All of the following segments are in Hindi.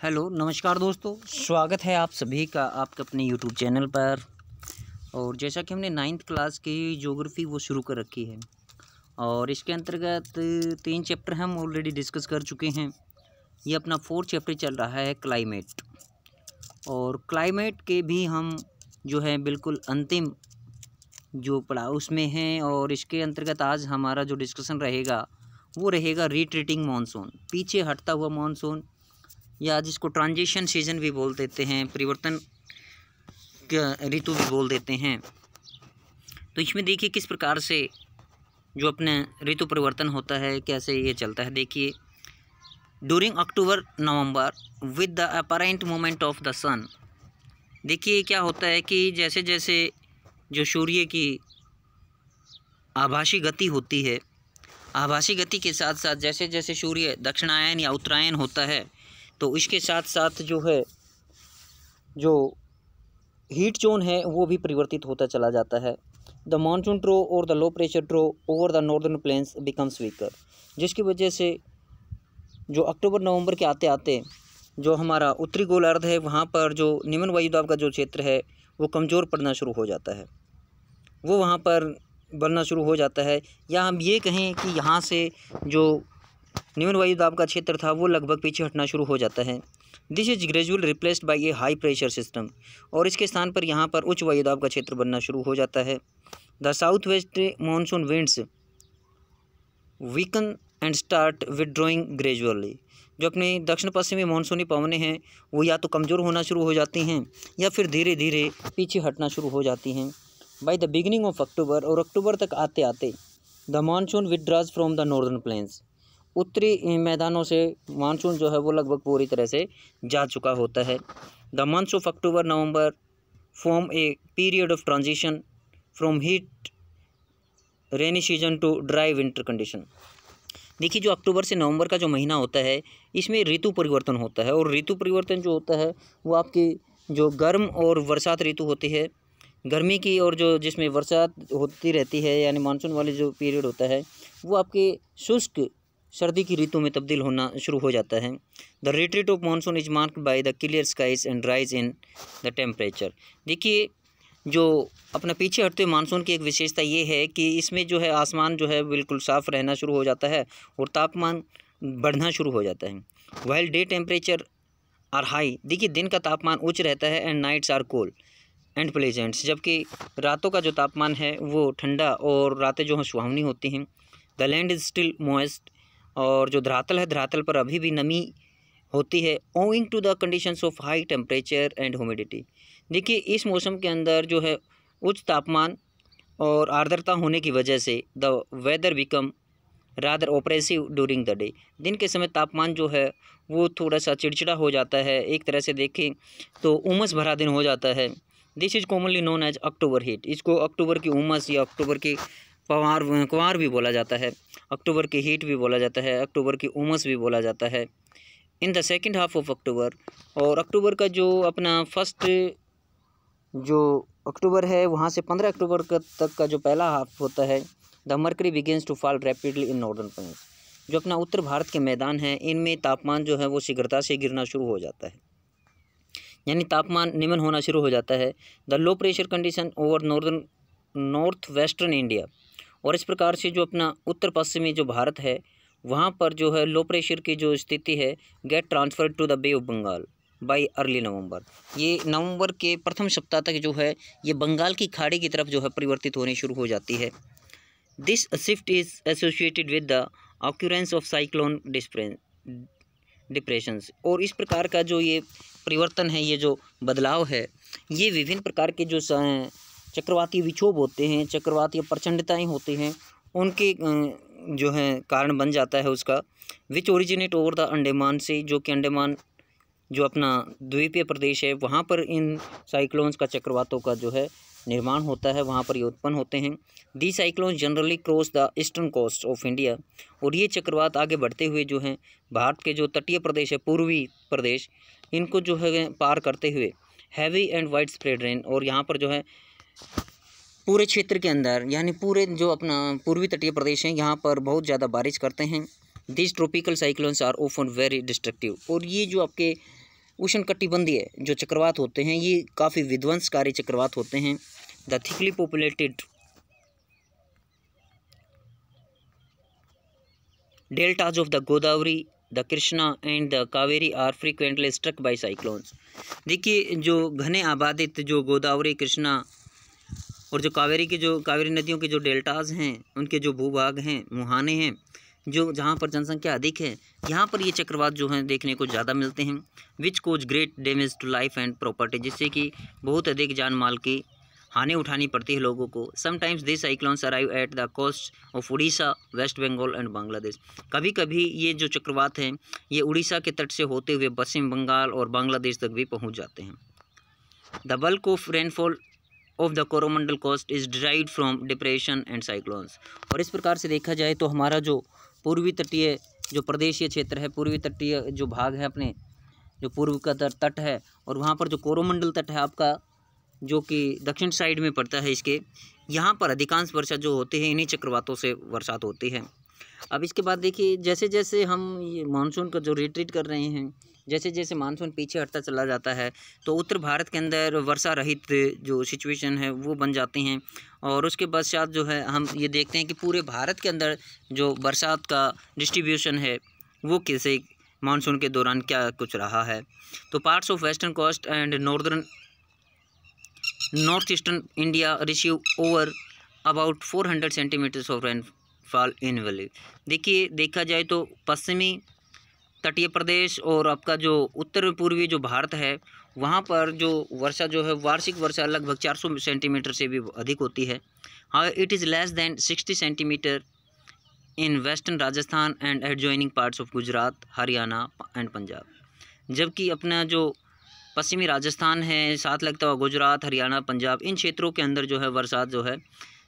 हेलो नमस्कार दोस्तों, स्वागत है आप सभी का आपके अपने यूट्यूब चैनल पर। और जैसा कि हमने 9th क्लास की ज्योग्राफी वो शुरू कर रखी है और इसके अंतर्गत 3 चैप्टर हम ऑलरेडी डिस्कस कर चुके हैं। ये अपना 4th चैप्टर चल रहा है क्लाइमेट, और क्लाइमेट के भी हम जो है बिल्कुल अंतिम जो पढ़ा उसमें हैं। और इसके अंतर्गत आज हमारा जो डिस्कशन रहेगा वो रहेगा रिट्रीटिंग मानसून, पीछे हटता हुआ मानसून, या जिसको ट्रांजिशन सीजन भी बोल देते हैं, परिवर्तन ऋतु भी बोल देते हैं। तो इसमें देखिए किस प्रकार से जो अपने ऋतु परिवर्तन होता है, कैसे ये चलता है। देखिए, during October November with the apparent movement of the sun. देखिए क्या होता है कि जैसे जैसे जो सूर्य की आभासी गति होती है, आभासी गति के साथ साथ जैसे जैसे सूर्य दक्षिणायन या उत्तरायण होता है, तो इसके साथ साथ जो है जो हीट जोन है वो भी परिवर्तित होता चला जाता है। द मानसून ट्रो और the low pressure trough over the northern plains becomes weaker, जिसकी वजह से जो अक्टूबर नवंबर के आते आते जो हमारा उत्तरी गोलार्ध है वहाँ पर जो निम्न वायुदाब का जो क्षेत्र है वो कमज़ोर पड़ना शुरू हो जाता है, वो वहाँ पर बनना शुरू हो जाता है। या हम ये कहें कि यहाँ से जो निम्न वायुदाब का क्षेत्र था वो लगभग पीछे हटना शुरू हो जाता है। This is gradual replaced by A high pressure system, और इसके स्थान पर यहाँ पर उच्च वायुदाब का क्षेत्र बनना शुरू हो जाता है। The south west monsoon winds weaken and start withdrawing gradually. जो अपने दक्षिण पश्चिमी मानसूनी पवनें हैं वो या तो कमज़ोर होना शुरू हो जाती हैं या फिर धीरे धीरे पीछे हटना शुरू हो जाती हैं। By the beginning of October, और अक्टूबर तक आते आते the monsoon withdraws from the northern planes, उत्तरी मैदानों से मानसून जो है वो लगभग पूरी तरह से जा चुका होता है। The months of October November form a period of transition from heat rainy season two dry winter condition. देखिए, जो अक्टूबर से नवंबर का जो महीना होता है इसमें ऋतु परिवर्तन होता है, और ऋतु परिवर्तन जो होता है वो आपकी जो गर्म और बरसात ऋतु होती है, गर्मी की, और जो जिसमें बरसात होती रहती है यानी मानसून वाली जो पीरियड होता है वो आपके शुष्क सर्दी की ऋतु में तब्दील होना शुरू हो जाता है। The retreat of monsoon is marked by the clear skies and rise in the temperature. देखिए, जो अपना पीछे हटते हुए मानसून की एक विशेषता ये है कि इसमें जो है आसमान जो है बिल्कुल साफ़ रहना शुरू हो जाता है और तापमान बढ़ना शुरू हो जाता है। While day temperature are high, देखिए दिन का तापमान उच्च रहता है, and nights are cold and pleasants, जबकि रातों का जो तापमान है वो ठंडा और रातें जो हैं सुहावनी होती हैं। The land is still moist, और जो धरातल है धरातल पर अभी भी नमी होती है, owing to the conditions of high temperature and humidity. देखिए, इस मौसम के अंदर जो है उच्च तापमान और आर्द्रता होने की वजह से the weather become rather oppressive during the day, दिन के समय तापमान जो है वो थोड़ा सा चिड़चिड़ा हो जाता है, एक तरह से देखें तो उमस भरा दिन हो जाता है। This is commonly known as October heat, इसको अक्टूबर की उमस या अक्टूबर की कुंवार भी बोला जाता है, अक्टूबर की हीट भी बोला जाता है, अक्टूबर की उमस भी बोला जाता है। In the second half of October, और अक्टूबर का जो अपना फर्स्ट जो अक्टूबर है वहाँ से 15 अक्टूबर तक का जो पहला हाफ होता है, the mercury begins to fall rapidly in northern plains. जो अपना उत्तर भारत के मैदान हैं इनमें तापमान जो है वो शीघ्रता से गिरना शुरू हो जाता है, यानी तापमान निम्न होना शुरू हो जाता है। The low pressure condition over north western India, और इस प्रकार से जो अपना उत्तर पश्चिमी जो भारत है वहाँ पर जो है लो प्रेशर की जो स्थिति है get transfer to the Bay of Bengal by early November. ये नवंबर के प्रथम सप्ताह तक जो है ये बंगाल की खाड़ी की तरफ जो है परिवर्तित होनी शुरू हो जाती है। This shift is associated with the occurrence of cyclone depressions, और इस प्रकार का जो ये परिवर्तन है, ये जो बदलाव है, ये विभिन्न प्रकार के जो चक्रवाती विक्षोभ होते हैं, चक्रवाती प्रचंडताएँ होती हैं, उनके जो है कारण बन जाता है उसका। विच ओरिजिनेट ओवर द अंडमान से, जो कि अंडमान जो अपना द्वीपीय प्रदेश है वहाँ पर इन साइक्लोन्स का, चक्रवातों का जो है निर्माण होता है, वहाँ पर ये उत्पन्न होते हैं। The cyclones generally cross the eastern coast of India, और ये चक्रवात आगे बढ़ते हुए जो हैं भारत के जो तटीय प्रदेश है, पूर्वी प्रदेश, इनको जो है पार करते हुए heavy and wide spread rain, और यहाँ पर जो है पूरे क्षेत्र के अंदर यानी पूरे जो अपना पूर्वी तटीय प्रदेश हैं यहाँ पर बहुत ज़्यादा बारिश करते हैं। This tropical cyclones are often very destructive, और ये जो आपके उष्णकटिबंधीय जो चक्रवात होते हैं ये काफ़ी विध्वंसकारी चक्रवात होते हैं। The thickly populated deltas of the Godavari, the Krishna and the Kaveri are frequently struck by cyclones। देखिए जो घने आबादित जो गोदावरी, कृष्णा और जो कावेरी नदियों के जो डेल्टाज हैं, उनके जो भूभाग हैं, मुहाने हैं, जो जहाँ पर जनसंख्या अधिक है, यहाँ पर ये चक्रवात जो हैं देखने को ज़्यादा मिलते हैं। Which cause great damage to life and property, जिससे कि बहुत अधिक जान माल की हानि उठानी पड़ती है लोगों को। Sometimes this cyclones arrive at the coast of Orissa, West Bengal and Bangladesh. कभी कभी ये जो चक्रवात हैं ये उड़ीसा के तट से होते हुए पश्चिम बंगाल और बांग्लादेश तक भी पहुंच जाते हैं। The bulk of rainfall of the Coromandel coast is derived from depression and cyclones. और इस प्रकार से देखा जाए तो हमारा जो पूर्वी तटीय जो प्रदेशीय क्षेत्र है, पूर्वी तटीय जो भाग है अपने, जो पूर्व का तट है, और वहाँ पर जो कोरोमंडल तट है आपका, जो कि दक्षिण साइड में पड़ता है इसके, यहाँ पर अधिकांश वर्षा जो होती है इन्हीं चक्रवातों से बरसात होती है। अब इसके बाद देखिए जैसे जैसे हम ये मानसून का जो रिट्रीट कर रहे हैं, जैसे जैसे मानसून पीछे हटता चला जाता है तो उत्तर भारत के अंदर वर्षा रहित जो सिचुएशन है वो बन जाती हैं। और उसके पश्चात जो है हम ये देखते हैं कि पूरे भारत के अंदर जो बरसात का डिस्ट्रीब्यूशन है वो कैसे मानसून के दौरान क्या कुछ रहा है। तो parts of western coast and north eastern India receive over about 400 centimetres of rainfall annually. देखिए देखा जाए तो पश्चिमी तटीय प्रदेश और आपका जो उत्तर पूर्वी जो भारत है वहाँ पर जो वर्षा जो है वार्षिक वर्षा लगभग 400 सेंटीमीटर से भी अधिक होती है। हाँ, it is less than 60 centimetre in western Rajasthan and adjoining parts of Gujarat, Haryana and Punjab. जबकि अपना जो पश्चिमी राजस्थान है, साथ लगता हुआ गुजरात, हरियाणा, पंजाब, इन क्षेत्रों के अंदर जो है बरसात जो है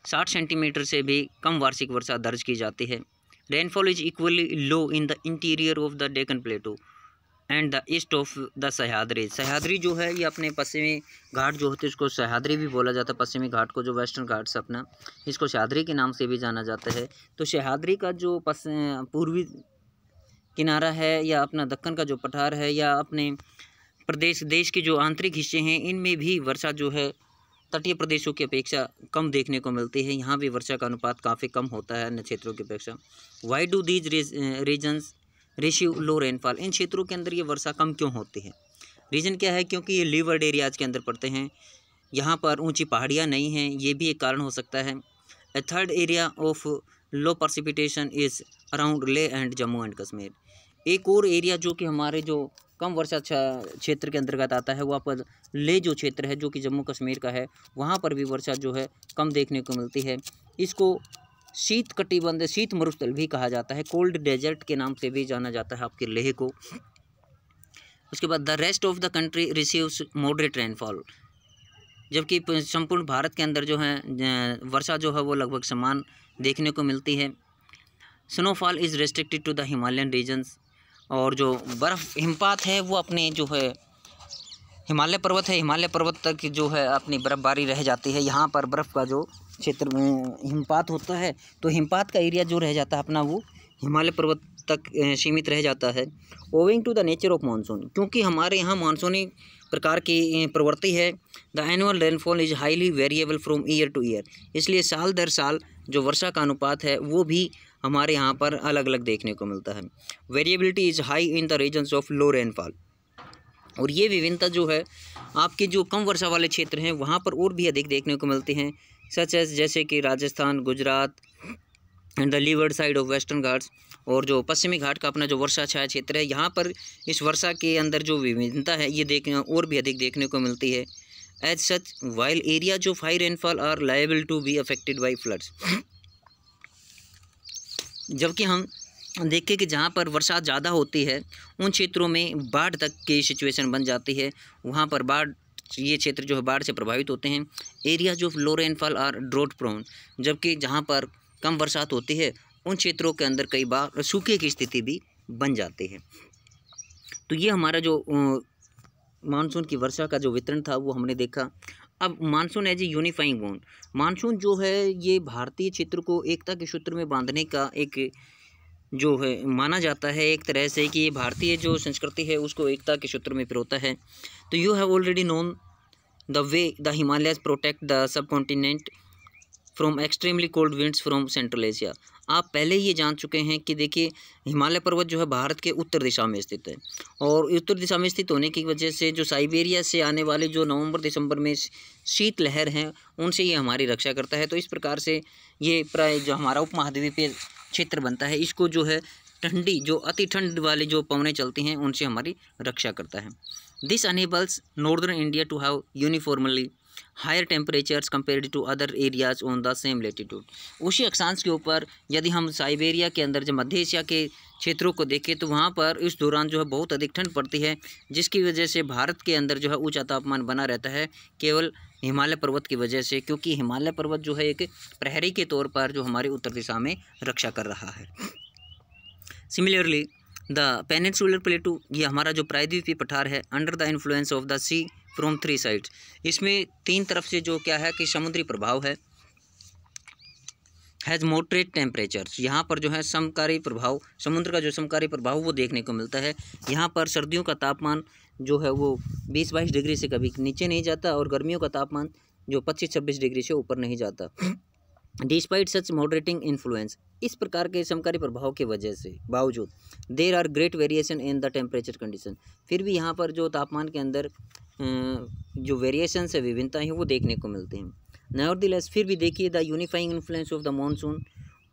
60 सेंटीमीटर से भी कम वार्षिक वर्षा दर्ज की जाती है। Rainfall is equally low in the interior of the Deccan plateau and the east of the Sahyadri. Sahyadri जो है ये अपने पश्चिमी घाट जो होते हैं उसको सह्याद्री भी बोला जाता है। पश्चिमी घाट को जो वेस्टर्न घाट्स अपना, इसको सह्याद्री के नाम से भी जाना जाता है। तो सह्याद्री का जो पूर्वी किनारा है या अपना दक्कन का जो पठार है या अपने देश के जो आंतरिक हिस्से हैं इनमें भी वर्षा जो है तटीय प्रदेशों की अपेक्षा कम देखने को मिलती है। यहाँ भी वर्षा का अनुपात काफ़ी कम होता है अन्य क्षेत्रों की अपेक्षा। Why do these regions receive low rainfall. इन क्षेत्रों के अंदर ये वर्षा कम क्यों होती है? रीज़न क्या है? क्योंकि ये लीवर्ड एरियाज़ के अंदर पड़ते हैं, यहाँ पर ऊंची पहाड़ियाँ नहीं हैं, ये भी एक कारण हो सकता है। A third area of low precipitation is around Leh and Jammu and Kashmir. एक और एरिया जो कि हमारे जो कम वर्षा क्षेत्र के अंतर्गत आता है वहाँ पर ले जो क्षेत्र है जो कि जम्मू कश्मीर का है, वहाँ पर भी वर्षा जो है कम देखने को मिलती है। इसको शीत कटिबंध, शीत मरुस्थल भी कहा जाता है, कोल्ड डेजर्ट के नाम से भी जाना जाता है आपके लेह को। उसके बाद the rest of the country receives moderate rainfall. जबकि संपूर्ण भारत के अंदर जो है वर्षा जो है वो लगभग समान देखने को मिलती है। Snowfall is restricted to the Himalayan regions. और जो बर्फ़ हिमपात है वो अपने जो है हिमालय पर्वत है, हिमालय पर्वत तक जो है अपनी बर्फ़बारी रह जाती है। यहाँ पर बर्फ़ का जो क्षेत्र में हिमपात होता है तो हिमपात का एरिया जो रह जाता है अपना वो हिमालय पर्वत तक सीमित रह जाता है। Owing to the nature of monsoon, क्योंकि हमारे यहाँ मानसूनी प्रकार की प्रवृत्ति है। The annual rainfall is highly variable from year to year. इसलिए साल दर साल जो वर्षा का अनुपात है वो भी हमारे यहाँ पर अलग अलग देखने को मिलता है। Variability is high in the regions of low rainfall. और ये विभिन्नता जो है आपके जो कम वर्षा वाले क्षेत्र हैं वहाँ पर और भी अधिक देखने को मिलती हैं, सच एज जैसे कि Rajasthan, Gujarat and the levered side of western Ghats. और जो पश्चिमी घाट का अपना जो वर्षा छाया क्षेत्र है यहाँ पर इस वर्षा के अंदर जो विभिन्नता है ये देखने और भी अधिक देखने को मिलती है। As such while areas of high rainfall are liable to be affected by floods. जबकि हम देखें कि जहाँ पर वर्षा ज़्यादा होती है उन क्षेत्रों में बाढ़ तक की सिचुएशन बन जाती है, वहाँ पर बाढ़, ये क्षेत्र जो है बाढ़ से प्रभावित होते हैं। Areas of low rainfall are drought prone. जबकि जहाँ पर कम बरसात होती है उन क्षेत्रों के अंदर कई बार सूखे की स्थिति भी बन जाती है। तो ये हमारा जो मानसून की वर्षा का जो वितरण था वो हमने देखा। अब monsoon as a unifying bond, monsoon जो है ये भारतीय क्षेत्र को एकता के सूत्र में बांधने का एक जो है माना जाता है एक तरह से कि ये भारतीय जो संस्कृति है उसको एकता के सूत्र में पिरोता है। तो you have already known the way the Himalayas protect the sub continent from extremely cold winds from central Asia. आप पहले ही ये जान चुके हैं कि देखिए हिमालय पर्वत जो है भारत के उत्तर दिशा में स्थित है, और उत्तर दिशा में स्थित होने की वजह से जो साइबेरिया से आने वाले जो नवंबर दिसंबर में शीत लहर हैं उनसे ये हमारी रक्षा करता है। तो इस प्रकार से ये प्राय जो हमारा उपमहाद्वीपीय क्षेत्र बनता है इसको जो है ठंडी जो अति ठंड वाली जो पवनें चलती हैं उनसे हमारी रक्षा करता है। This enables northern India to have uniformly higher temperatures compared to other areas on the same latitude. उसी अक्षांश के ऊपर यदि हम साइबेरिया के अंदर जो मध्य एशिया के क्षेत्रों को देखें तो वहाँ पर इस दौरान जो है बहुत अधिक ठंड पड़ती है, जिसकी वजह से भारत के अंदर जो है ऊंचा तापमान बना रहता है केवल हिमालय पर्वत की वजह से, क्योंकि हिमालय पर्वत जो है एक प्रहरी के तौर पर जो हमारे उत्तर दिशा में रक्षा कर रहा है। सिमिलरली द पेनिनसुलर प्लेटू, ये हमारा जो प्रायद्वीपीय पठार है, under the influence of the sea from 3 sides, इसमें 3 तरफ से जो क्या है कि समुद्री प्रभाव है, हैज़ मॉडरेट टेम्परेचर्स, यहाँ पर जो है समकारी प्रभाव, समुद्र का जो समकारी प्रभाव वो देखने को मिलता है। यहाँ पर सर्दियों का तापमान जो है वो 20-22 डिग्री से कभी नीचे नहीं जाता, और गर्मियों का तापमान जो 25-26 डिग्री से ऊपर नहीं जाता। डिस्पाइट सच मॉडरेटिंग इन्फ्लुएंस, इस प्रकार के समकारी प्रभाव के वजह से बावजूद there are great variation in the temperature condition, फिर भी यहाँ पर जो तापमान के अंदर जो वेरिएशंस है, विभिन्नता है, वो देखने को मिलते हैं। नेवरदलेस, फिर भी देखिए the unifying influence of the monsoon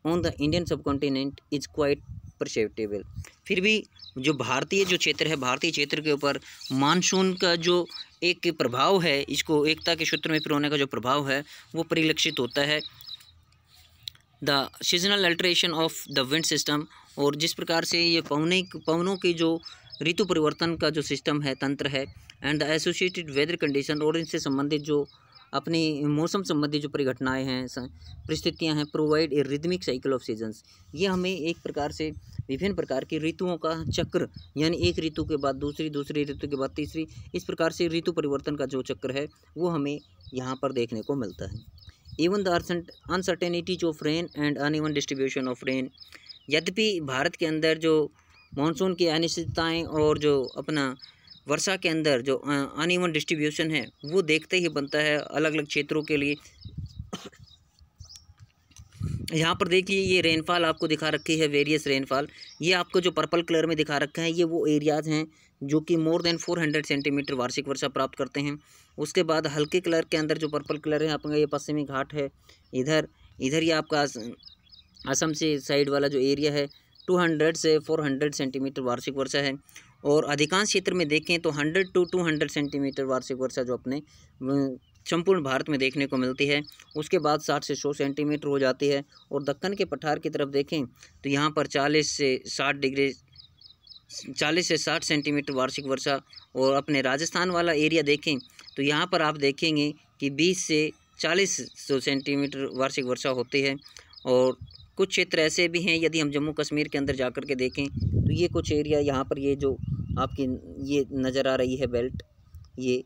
on the Indian subcontinent is quite perceptible, फिर भी जो भारतीय जो क्षेत्र है, भारतीय क्षेत्र के ऊपर मानसून का जो एक प्रभाव है, इसको एकता के सूत्र में पिरोने का जो प्रभाव है वो परिलक्षित होता है। The seasonal alteration of the wind system, और जिस प्रकार से ये पवनों की जो ऋतु परिवर्तन का जो सिस्टम है, तंत्र है, and the associated weather condition, और इनसे संबंधित जो अपनी मौसम संबंधी जो परिघटनाएं हैं, परिस्थितियां हैं, provide a rhythmic cycle of seasons, ये हमें एक प्रकार से विभिन्न प्रकार की ऋतुओं का चक्र, यानी एक ऋतु के बाद दूसरी, दूसरी ऋतु के बाद तीसरी, इस प्रकार से ऋतु परिवर्तन का जो चक्र है वो हमें यहाँ पर देखने को मिलता है। Even the uncertainties of rain and uneven distribution of rain, यद्यपि भारत के अंदर जो मानसून की अनिश्चितताएं और जो अपना वर्षा के अंदर जो अनइवन डिस्ट्रीब्यूशन है वो देखते ही बनता है अलग अलग क्षेत्रों के लिए। यहाँ पर देखिए ये रेनफॉल आपको दिखा रखी है, वेरियस रेनफॉल, ये आपको जो पर्पल कलर में दिखा रखा है ये वो एरियाज़ हैं जो कि मोर देन 400 सेंटीमीटर वार्षिक वर्षा प्राप्त करते हैं। उसके बाद हल्के कलर के अंदर जो पर्पल कलर है आपका ये पश्चिमी घाट है, इधर ये आपका असम से साइड वाला जो एरिया है 200 से 400 सेंटीमीटर वार्षिक वर्षा है, और अधिकांश क्षेत्र में देखें तो 100 to 200 सेंटीमीटर वार्षिक वर्षा जो अपने संपूर्ण भारत में देखने को मिलती है। उसके बाद 60 से 100 सेंटीमीटर हो जाती है, और दक्कन के पठार की तरफ देखें तो यहाँ पर 40 से 60 सेंटीमीटर वार्षिक वर्षा, और अपने राजस्थान वाला एरिया देखें तो यहाँ पर आप देखेंगे कि 20 से 40 सेंटीमीटर वार्षिक वर्षा होती है। और कुछ क्षेत्र ऐसे भी हैं, यदि हम जम्मू कश्मीर के अंदर जाकर के देखें तो ये कुछ एरिया यहाँ पर ये जो आपकी ये नज़र आ रही है बेल्ट, ये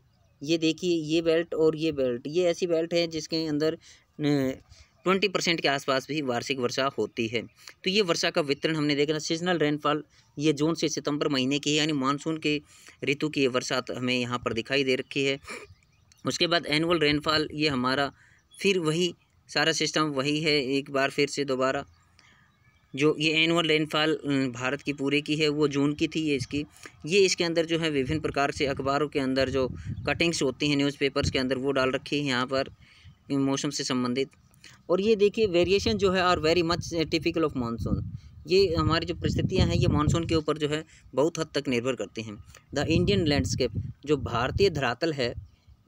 देखिए ये बेल्ट और ये बेल्ट, ये ऐसी बेल्ट है जिसके अंदर 20% के आसपास भी वार्षिक वर्षा होती है। तो ये वर्षा का वितरण हमने देखा। सीजनल रेनफॉल ये जून से सितंबर महीने की है, यानी मानसून के ऋतु की ये वर्षा हमें यहाँ पर दिखाई दे रखी है। उसके बाद एनुअल रेनफॉल, ये हमारा फिर वही सारा सिस्टम वही है, एक बार फिर से दोबारा जो ये एनुअल रेनफॉल भारत की पूरे की है वो जून की थी। ये इसके अंदर जो है विभिन्न प्रकार से अखबारों के अंदर जो कटिंग्स होती हैं न्यूज़पेपर्स के अंदर वो डाल रखी है यहाँ पर मौसम से संबंधित। और ये देखिए वेरिएशन जो है are very much typical of monsoon, ये हमारी जो परिस्थितियाँ हैं ये मानसून के ऊपर जो है बहुत हद तक निर्भर करती हैं। द इंडियन लैंडस्केप, जो भारतीय धरातल है,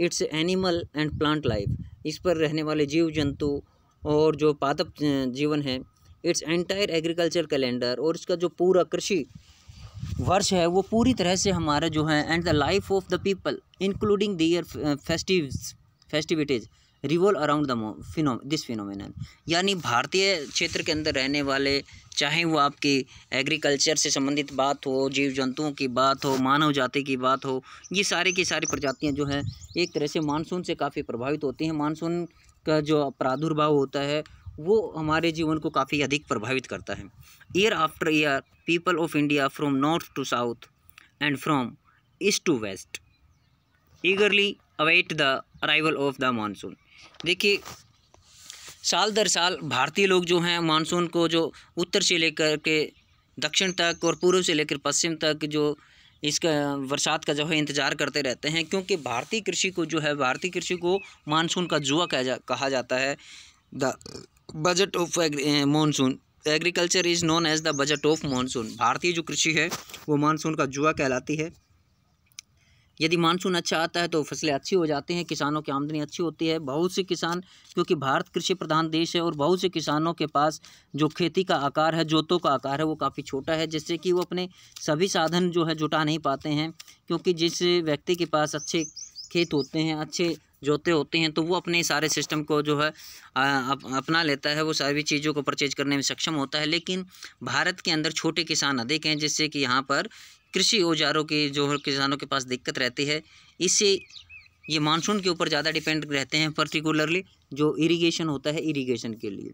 it's animal and plant life, इस पर रहने वाले जीव जंतु और जो पादप जीवन है, इट्स एंटायर एग्रीकल्चर कैलेंडर, और इसका जो पूरा कृषि वर्ष है वो पूरी तरह से हमारा जो है, and the life of the people including their festivities revolve around this phenomenon, यानी भारतीय क्षेत्र के अंदर रहने वाले, चाहे वो आपकी एग्रीकल्चर से संबंधित बात हो, जीव जंतुओं की बात हो, मानव जाति की बात हो, ये सारी की सारी प्रजातियां जो है एक तरह से मानसून से काफ़ी प्रभावित होती हैं। मानसून का जो प्रादुर्भाव होता है वो हमारे जीवन को काफ़ी अधिक प्रभावित करता है। Year after year people of India from north to south and from east to west eagerly await the arrival of the monsoon. देखिए, साल दर साल भारतीय लोग जो हैं मानसून को जो उत्तर से लेकर के दक्षिण तक और पूर्व से लेकर पश्चिम तक जो इसका बरसात का जो है इंतज़ार करते रहते हैं, क्योंकि भारतीय कृषि को मानसून का जुआ कहा जाता है। The budget of monsoon, agriculture is known as the budget of monsoon. भारतीय जो कृषि है वो मानसून का जुआ कहलाती है। यदि मानसून अच्छा आता है तो फसलें अच्छी हो जाती हैं, किसानों की आमदनी अच्छी होती है। बहुत से किसान, क्योंकि भारत कृषि प्रधान देश है और बहुत से किसानों के पास जो खेती का आकार है, जोतों का आकार है, वो काफ़ी छोटा है, जिससे कि वो अपने सभी साधन जो है जुटा नहीं पाते हैं। क्योंकि जिस व्यक्ति के पास अच्छे खेत होते हैं, अच्छे जोते होते हैं, तो वो अपने सारे सिस्टम को जो है अपना लेता है, वो सारी चीज़ों को परचेज करने में सक्षम होता है। लेकिन भारत के अंदर छोटे किसान अधिक हैं, जिससे कि यहाँ पर कृषि औजारों की जो किसानों के पास दिक्कत रहती है। इससे ये मानसून के ऊपर ज़्यादा डिपेंड रहते हैं, पर्टिकुलरली जो इरिगेशन होता है, इरिगेशन के लिए।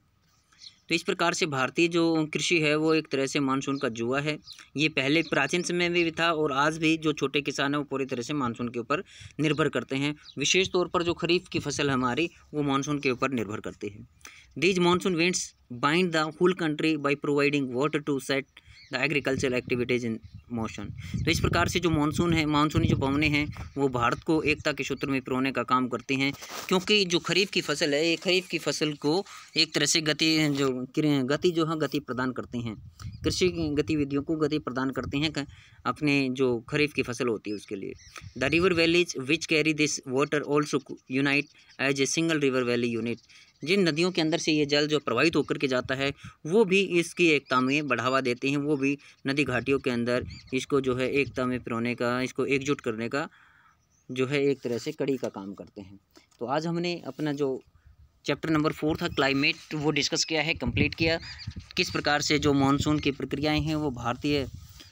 तो इस प्रकार से भारतीय जो कृषि है वो एक तरह से मानसून का जुआ है। ये पहले प्राचीन समय में भी था और आज भी जो छोटे किसान हैं वो पूरी तरह से मानसून के ऊपर निर्भर करते हैं। विशेष तौर पर जो खरीफ की फसल हमारी वो मानसून के ऊपर निर्भर करती है। These monsoon winds bind the whole country by providing water to set the agricultural activities in motion. तो इस प्रकार से जो मानसून है, मानसूनी जो पवनें हैं वो भारत को एकता के सूत्र में पिरोने का काम करती हैं। क्योंकि जो खरीफ की फसल है, ये खरीफ की फसल को एक तरह से गति प्रदान करती हैं, कृषि गतिविधियों को गति प्रदान करती हैं अपने जो खरीफ की फसल होती है उसके लिए। The river valleys which carry this water also unite as a single river valley unit. जिन नदियों के अंदर से ये जल जो प्रवाहित होकर के जाता है वो भी इसकी एकता में बढ़ावा देते हैं, वो भी नदी घाटियों के अंदर इसको जो है एकता में पिरोने का, इसको एकजुट करने का जो है एक तरह से कड़ी का काम करते हैं। तो आज हमने अपना जो चैप्टर नंबर 4 था क्लाइमेट, वो डिस्कस किया है, कंप्लीट किया। किस प्रकार से जो मानसून की प्रक्रियाएँ हैं वो भारतीय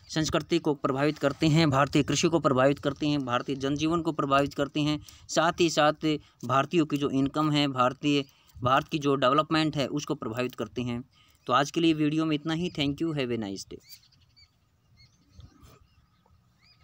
संस्कृति को प्रभावित करते हैं, भारतीय कृषि को प्रभावित करती हैं, भारतीय जनजीवन को प्रभावित करती हैं, साथ ही साथ भारतीयों की जो इनकम है, भारत की जो डेवलपमेंट है उसको प्रभावित करती हैं। तो आज के लिए वीडियो में इतना ही। Thank you, have a nice day.